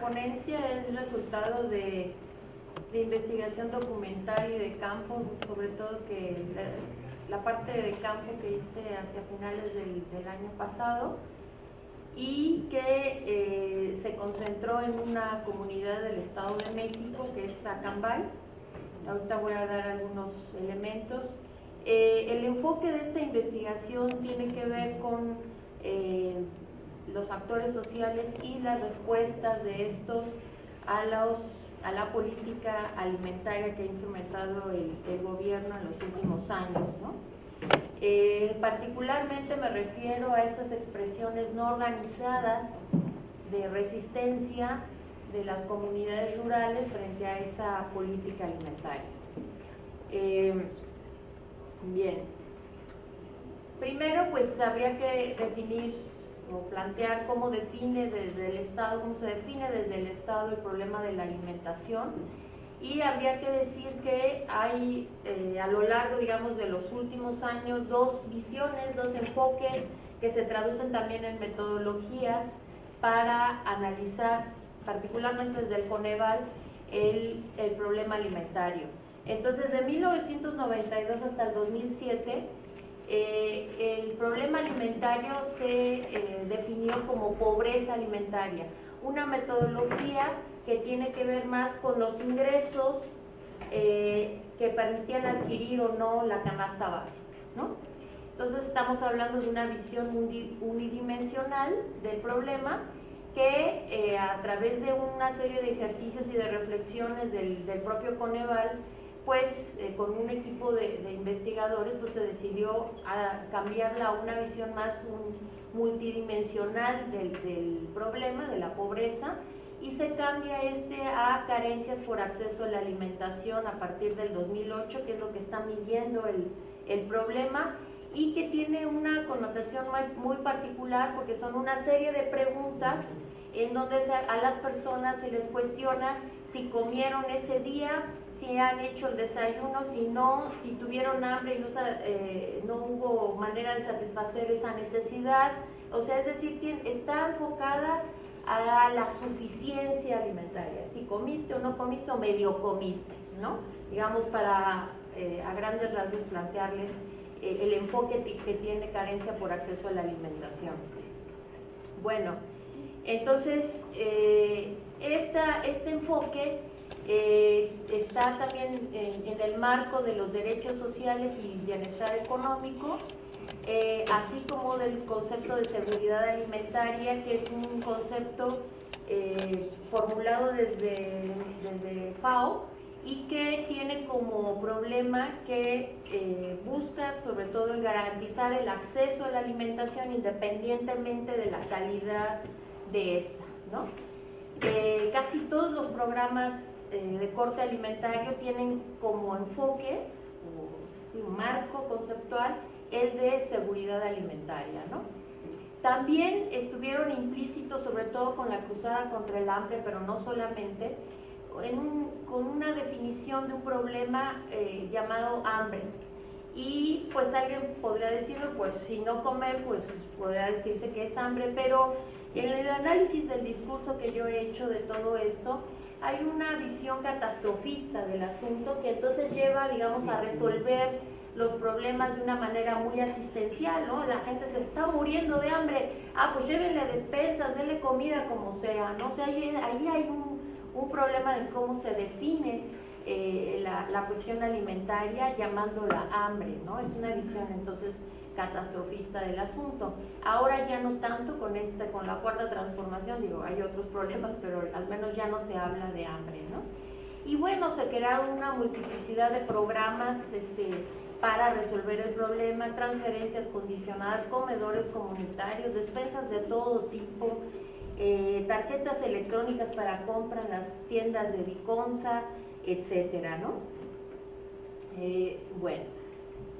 ponencia es resultado de investigación documental y de campo, sobre todo que la parte de campo que hice hacia finales del año pasado, y que se concentró en una comunidad del Estado de México que es Acambay. Ahorita voy a dar algunos elementos. El enfoque de esta investigación tiene que ver con los actores sociales y las respuestas de estos a la política alimentaria que ha instrumentado el gobierno en los últimos años, ¿no? Particularmente me refiero a estas expresiones no organizadas de resistencia de las comunidades rurales frente a esa política alimentaria. Bien, primero pues habría que definir o plantear cómo se define desde el Estado el problema de la alimentación, y habría que decir que hay a lo largo, digamos, de los últimos años dos visiones, dos enfoques que se traducen también en metodologías para analizar, particularmente desde el Coneval, el problema alimentario. Entonces, de 1992 hasta el 2007, el problema alimentario se definió como pobreza alimentaria, una metodología que tiene que ver más con los ingresos que permitían adquirir o no la canasta básica, ¿no? Entonces estamos hablando de una visión unidimensional del problema que a través de una serie de ejercicios y de reflexiones del propio Coneval, pues con un equipo de investigadores, pues se decidió a cambiarla a una visión más multidimensional del problema, de la pobreza, y se cambia a carencias por acceso a la alimentación a partir del 2008, que es lo que está midiendo el problema, y que tiene una connotación muy particular porque son una serie de preguntas en donde a las personas se les cuestiona si comieron ese día, si han hecho el desayuno, si no, si tuvieron hambre y no hubo manera de satisfacer esa necesidad. O sea, es decir, está enfocada a la suficiencia alimentaria, si comiste o no comiste o medio comiste, ¿no? Digamos, para a grandes rasgos plantearles el enfoque que tiene carencia por acceso a la alimentación. Bueno, entonces este enfoque está también en el marco de los derechos sociales y bienestar económico, así como del concepto de seguridad alimentaria, que es un concepto formulado desde FAO y que tiene como problema que busca sobre todo el garantizar el acceso a la alimentación independientemente de la calidad de esta, ¿no? Casi todos los programas de corte alimentario tienen como enfoque o un marco conceptual el de seguridad alimentaria, ¿no? También estuvieron implícitos, sobre todo con la cruzada contra el hambre, pero no solamente, con una definición de un problema llamado hambre. Y pues alguien podría decirlo, pues si no comer, pues podría decirse que es hambre, pero en el análisis del discurso que yo he hecho de todo esto, hay una visión catastrofista del asunto que entonces lleva, digamos, a resolver los problemas de una manera muy asistencial, ¿no? La gente se está muriendo de hambre, pues llévenle despensas, denle comida como sea, ¿no? O sea, ahí hay un problema de cómo se define la cuestión alimentaria llamándola hambre, ¿no? Es una visión entonces catastrofista del asunto. Ahora ya no tanto con la cuarta transformación, digo, hay otros problemas, pero al menos ya no se habla de hambre, ¿no? Y bueno, se crearon una multiplicidad de programas para resolver el problema, transferencias condicionadas, comedores comunitarios, despensas de todo tipo, tarjetas electrónicas para compra en las tiendas de Viconza, etcétera, ¿no? Bueno,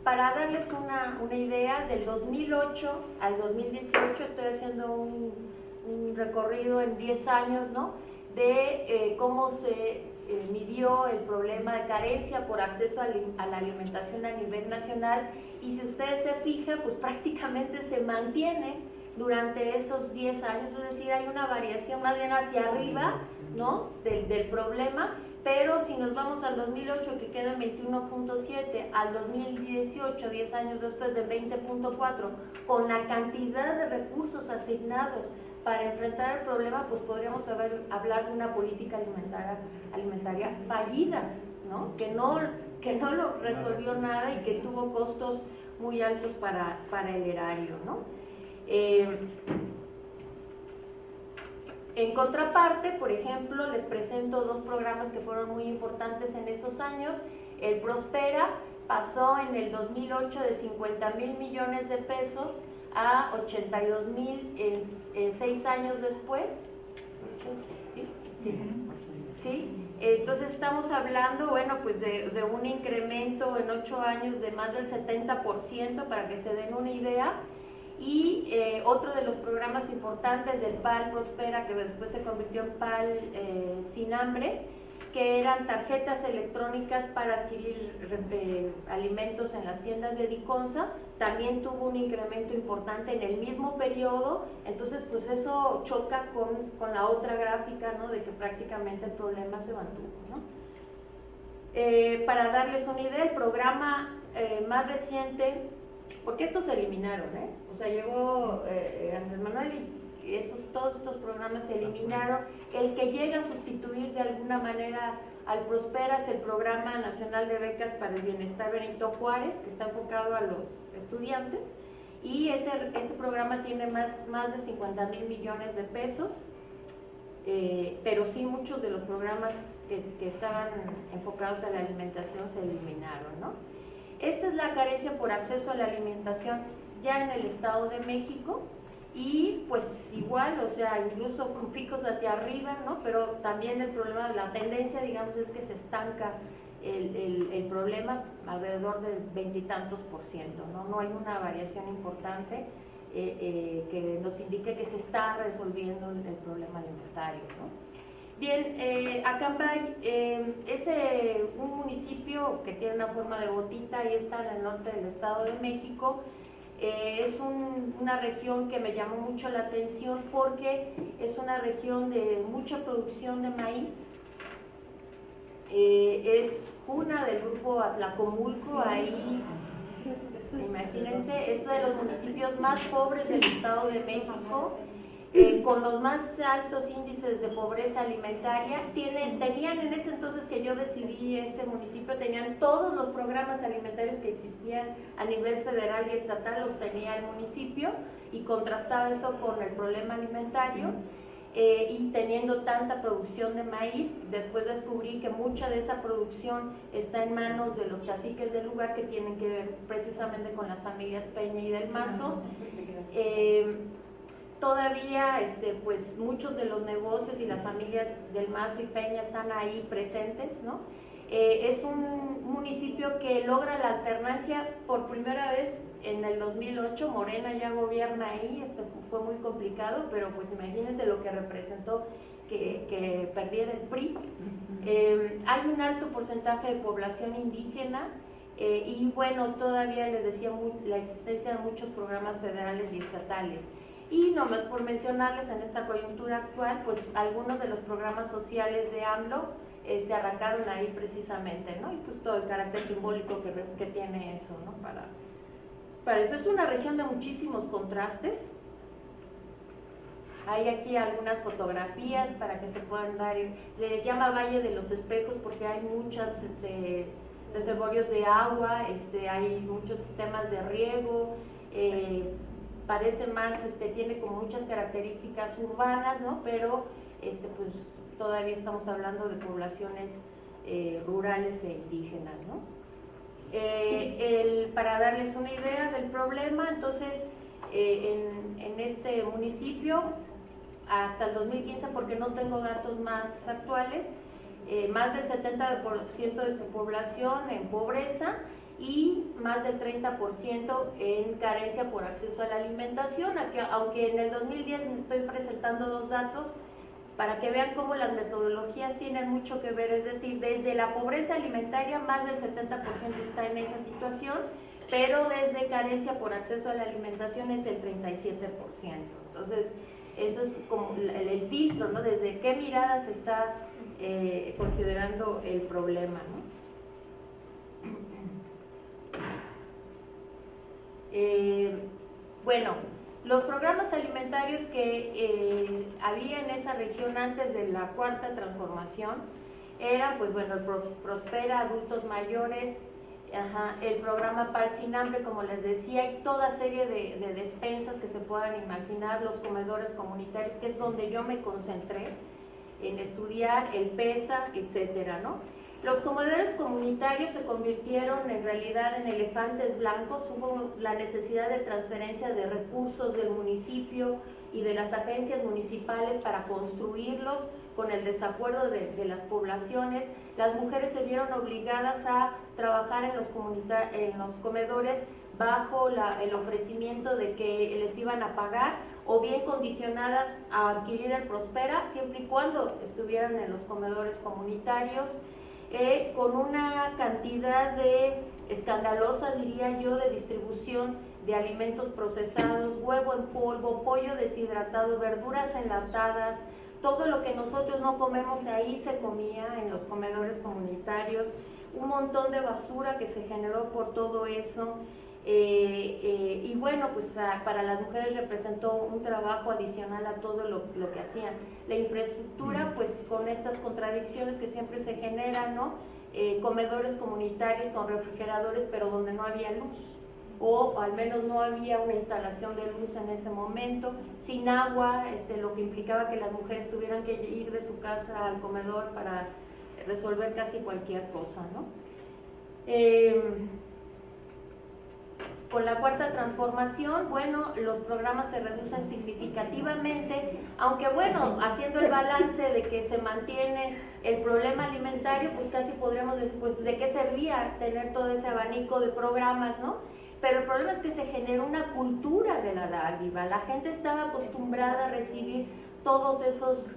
para darles una idea, del 2008 al 2018 estoy haciendo un recorrido en 10 años, ¿no? De cómo se midió el problema de carencia por acceso a la alimentación a nivel nacional, y si ustedes se fijan, pues prácticamente se mantiene durante esos 10 años, es decir, hay una variación más bien hacia arriba, ¿no?, del problema. Pero si nos vamos al 2008, que queda en 21.7, al 2018, 10 años después, de 20.4, con la cantidad de recursos asignados para enfrentar el problema, pues podríamos hablar de una política alimentaria fallida, ¿no? Que no lo resolvió nada y que tuvo costos muy altos para el erario, ¿no? En contraparte, por ejemplo, les presento dos programas que fueron muy importantes en esos años. El Prospera pasó en el 2008 de 50,000 millones de pesos a 82,000 en 6 años después. ¿Sí? Entonces estamos hablando, bueno, pues de un incremento en 8 años de más del 70%, para que se den una idea. Y otro de los programas importantes del PAL Prospera, que después se convirtió en PAL Sin Hambre, que eran tarjetas electrónicas para adquirir alimentos en las tiendas de Diconsa, también tuvo un incremento importante en el mismo periodo. Entonces, pues eso choca con la otra gráfica, ¿no?, de que prácticamente el problema se mantuvo, ¿no? Para darles una idea, el programa más reciente, porque estos se eliminaron, o sea, llegó Andrés Manuel y todos estos programas se eliminaron. El que llega a sustituir de alguna manera al Prospera es el Programa Nacional de Becas para el Bienestar Benito Juárez, que está enfocado a los estudiantes, y ese programa tiene más de 50,000 millones de pesos, pero sí muchos de los programas que estaban enfocados a la alimentación se eliminaron, ¿no? Esta es la carencia por acceso a la alimentación ya en el Estado de México, y pues igual, o sea, incluso con picos hacia arriba, ¿no? Pero también el problema, la tendencia, digamos, es que se estanca el problema alrededor del 20 y tantos %, ¿no? No hay una variación importante que nos indique que se está resolviendo el problema alimentario, ¿no? Bien, Acambay es un municipio que tiene una forma de botita y está en el norte del Estado de México. Es una región que me llamó mucho la atención porque es una región de mucha producción de maíz. Es una del grupo Atlacomulco, ahí, imagínense, es uno de los municipios más pobres del Estado de México. Con los más altos índices de pobreza alimentaria. Tenían en ese entonces que yo decidí ese municipio, tenían todos los programas alimentarios que existían a nivel federal y estatal, los tenía el municipio, y contrastaba eso con el problema alimentario. Y teniendo tanta producción de maíz, después descubrí que mucha de esa producción está en manos de los caciques del lugar, que tienen que ver precisamente con las familias Peña y del Mazo. Todavía pues muchos de los negocios y las familias del Mazo y Peña están ahí presentes, ¿no? Es un municipio que logra la alternancia por primera vez en el 2008, Morena ya gobierna ahí, fue muy complicado, pero pues imagínense lo que representó que perdiera el PRI. Hay un alto porcentaje de población indígena, y bueno, todavía les decía la existencia de muchos programas federales y estatales. Y nomás por mencionarles, en esta coyuntura actual, pues algunos de los programas sociales de AMLO se arrancaron ahí precisamente, ¿no? Y pues todo el carácter simbólico que tiene eso, ¿no? Para eso es una región de muchísimos contrastes. Hay aquí algunas fotografías para que se puedan dar. Le llama Valle de los Espejos porque hay muchos reservorios de agua, hay muchos sistemas de riego. Parece más, tiene como muchas características urbanas, ¿no? Pero pues todavía estamos hablando de poblaciones rurales e indígenas, ¿no? Para darles una idea del problema, entonces en este municipio hasta el 2015, porque no tengo datos más actuales, más del 70% de su población en pobreza y más del 30% en carencia por acceso a la alimentación, aunque en el 2010 les estoy presentando dos datos para que vean cómo las metodologías tienen mucho que ver, es decir, desde la pobreza alimentaria más del 70% está en esa situación, pero desde carencia por acceso a la alimentación es el 37%. Entonces, eso es como el filtro, ¿no? Desde qué mirada se está considerando el problema, ¿no? Bueno, los programas alimentarios que había en esa región antes de la cuarta transformación eran, pues bueno, el Prospera, adultos mayores, el programa Pal Sin Hambre, como les decía, y toda serie de despensas que se puedan imaginar, los comedores comunitarios, que es donde yo me concentré en estudiar, el PESA, etcétera, ¿no? Los comedores comunitarios se convirtieron en realidad en elefantes blancos. Hubo la necesidad de transferencia de recursos del municipio y de las agencias municipales para construirlos con el desacuerdo de las poblaciones. Las mujeres se vieron obligadas a trabajar en los comedores bajo el ofrecimiento de que les iban a pagar, o bien condicionadas a adquirir el Prospera siempre y cuando estuvieran en los comedores comunitarios, con una cantidad escandalosa, diría yo, de distribución de alimentos procesados, huevo en polvo, pollo deshidratado, verduras enlatadas. Todo lo que nosotros no comemos ahí se comía en los comedores comunitarios. Un montón de basura que se generó por todo eso. Y bueno, pues para las mujeres representó un trabajo adicional a todo lo que hacían. La infraestructura, pues con estas contradicciones que siempre se generan, ¿no? Comedores comunitarios con refrigeradores, pero donde no había luz, o al menos no había una instalación de luz en ese momento, sin agua, lo que implicaba que las mujeres tuvieran que ir de su casa al comedor para resolver casi cualquier cosa, ¿no? Con la cuarta transformación, bueno, los programas se reducen significativamente, aunque bueno, haciendo el balance de que se mantiene el problema alimentario, pues casi podríamos decir, pues de qué servía tener todo ese abanico de programas, ¿no? Pero el problema es que se generó una cultura de la dádiva. La gente estaba acostumbrada a recibir todos esos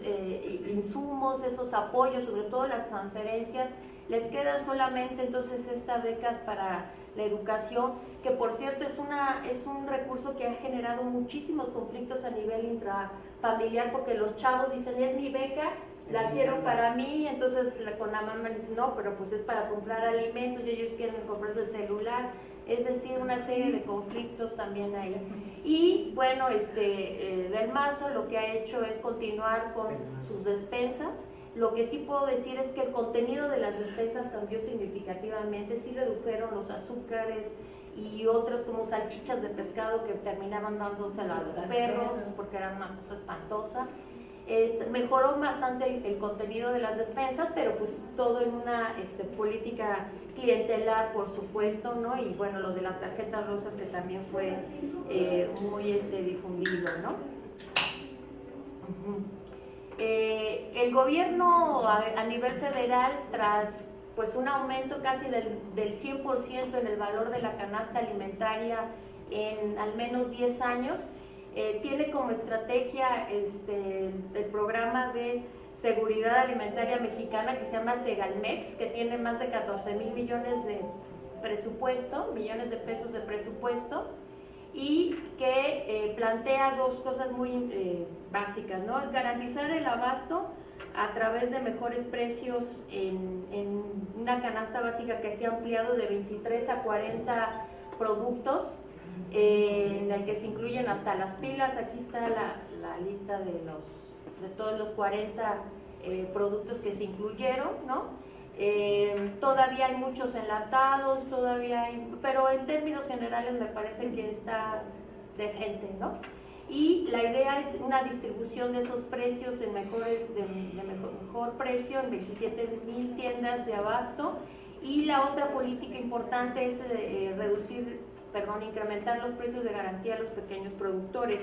insumos, esos apoyos, sobre todo las transferencias. Les quedan solamente entonces estas becas para la educación, que por cierto es un recurso que ha generado muchísimos conflictos a nivel intrafamiliar, porque los chavos dicen, es mi beca, la quiero para mí, entonces con la mamá dice, no, pero pues es para comprar alimentos y ellos quieren comprarse el celular. Es decir, una serie de conflictos también ahí. Y bueno, Del Mazo lo que ha hecho es continuar con sus despensas. Lo que sí puedo decir es que el contenido de las despensas cambió significativamente. Sí redujeron los azúcares y otros como salchichas de pescado que terminaban dándosela a los perros porque eran una cosa espantosa. Mejoró bastante el contenido de las despensas, pero pues todo en una política clientelar, por supuesto, ¿no? Y bueno, lo de las tarjetas rosas, que también fue muy difundido, ¿no? El gobierno a nivel federal, tras pues un aumento casi del 100% en el valor de la canasta alimentaria en al menos 10 años, tiene como estrategia el programa de seguridad alimentaria mexicana que se llama Segalmex, que tiene más de 14,000 millones de presupuesto, millones de pesos de presupuesto, y que plantea dos cosas muy básicas, ¿no? Es garantizar el abasto a través de mejores precios en una canasta básica que se ha ampliado de 23 a 40 productos, en el que se incluyen hasta las pilas. Aquí está la lista de todos los 40 productos que se incluyeron, ¿no? Todavía hay muchos enlatados, pero en términos generales me parece que está decente, ¿no? Y la idea es una distribución de esos precios de mejor precio en 27,000 tiendas de abasto. Y la otra política importante es incrementar los precios de garantía a los pequeños productores.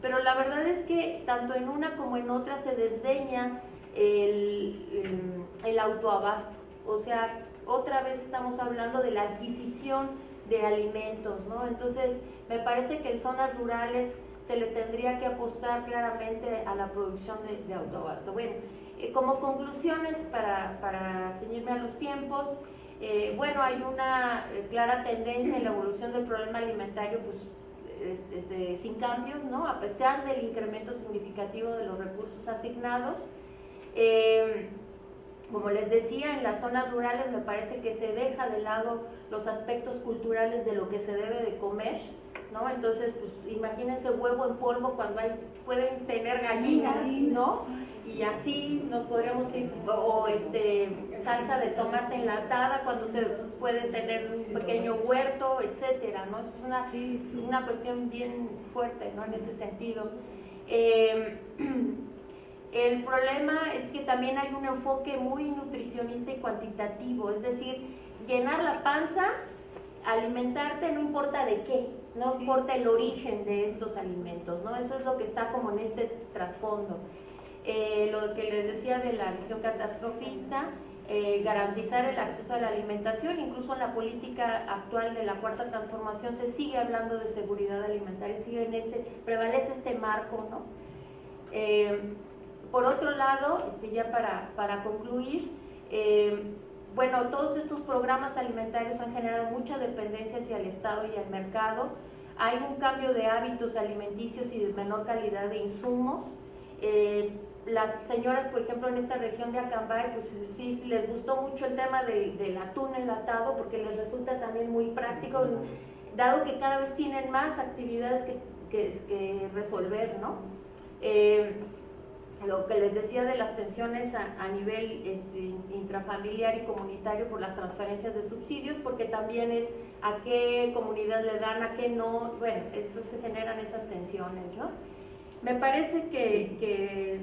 Pero la verdad es que tanto en una como en otra se desdeña el autoabasto. O sea, otra vez estamos hablando de la adquisición de alimentos, ¿no? Entonces, me parece que en zonas rurales se le tendría que apostar claramente a la producción de autoabasto. Bueno, como conclusiones para ceñirme a los tiempos, Bueno, hay una clara tendencia en la evolución del problema alimentario, pues sin cambios, ¿no? A pesar del incremento significativo de los recursos asignados. Como les decía, en las zonas rurales me parece que se deja de lado los aspectos culturales de lo que se debe de comer, ¿no? Entonces, pues imagínense huevo en polvo cuando pueden tener gallinas, ¿no? Y así nos podríamos ir, o salsa de tomate enlatada cuando se puede tener un pequeño huerto, etcétera, ¿no? Es una cuestión bien fuerte, ¿no? En ese sentido. El problema es que también hay un enfoque muy nutricionista y cuantitativo, es decir, llenar la panza, alimentarte, no importa de qué, no importa el origen de estos alimentos, ¿no? Eso es lo que está como en este trasfondo. Lo que les decía de la visión catastrofista, garantizar el acceso a la alimentación, incluso en la política actual de la Cuarta Transformación se sigue hablando de seguridad alimentaria, prevalece este marco, ¿no? Por otro lado, ya para concluir, bueno, todos estos programas alimentarios han generado mucha dependencia hacia el Estado y al mercado. Hay un cambio de hábitos alimenticios y de menor calidad de insumos. Las señoras, por ejemplo, en esta región de Acambay, pues sí les gustó mucho el tema del atún enlatado porque les resulta también muy práctico, dado que cada vez tienen más actividades que resolver, ¿no? Lo que les decía de las tensiones a nivel intrafamiliar y comunitario por las transferencias de subsidios, porque también es a qué comunidad le dan, a qué no, bueno, eso se generan esas tensiones, ¿no? Me parece que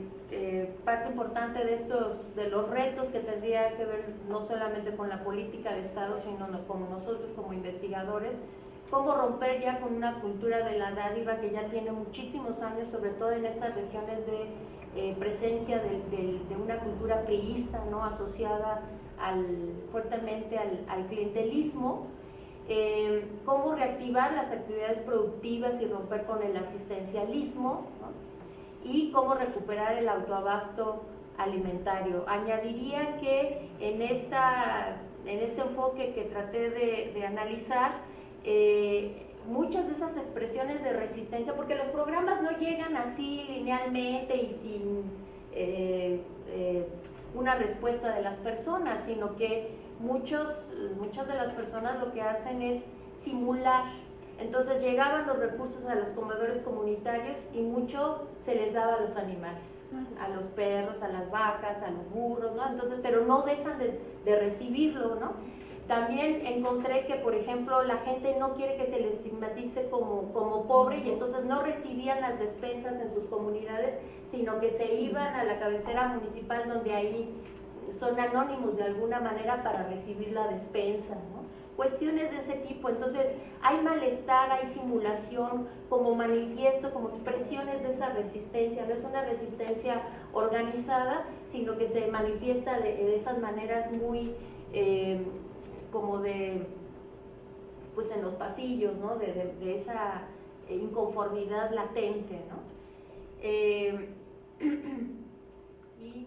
parte importante de los retos que tendría que ver no solamente con la política de Estado, sino con nosotros como investigadores, cómo romper ya con una cultura de la dádiva que ya tiene muchísimos años, sobre todo en estas regiones de presencia de una cultura priista, ¿no? Asociada fuertemente al clientelismo, cómo reactivar las actividades productivas y romper con el asistencialismo, ¿no? Y cómo recuperar el autoabasto alimentario. Añadiría que en este enfoque que traté de analizar, muchas de esas expresiones de resistencia, porque los programas no llegan así linealmente y sin una respuesta de las personas, sino que muchas de las personas lo que hacen es simular. Entonces llegaban los recursos a los comedores comunitarios y mucho se les daba a los animales, a los perros, a las vacas, a los burros, ¿no? Entonces, pero no dejan de recibirlo, ¿no? También encontré que, por ejemplo, la gente no quiere que se les estigmatice como pobre y entonces no recibían las despensas en sus comunidades, sino que se iban a la cabecera municipal donde ahí son anónimos de alguna manera para recibir la despensa, ¿no? Cuestiones de ese tipo. Entonces hay malestar, hay simulación como manifiesto, como expresiones de esa resistencia. No es una resistencia organizada, sino que se manifiesta de esas maneras muy como pues en los pasillos, ¿no? de esa inconformidad latente, ¿no? Y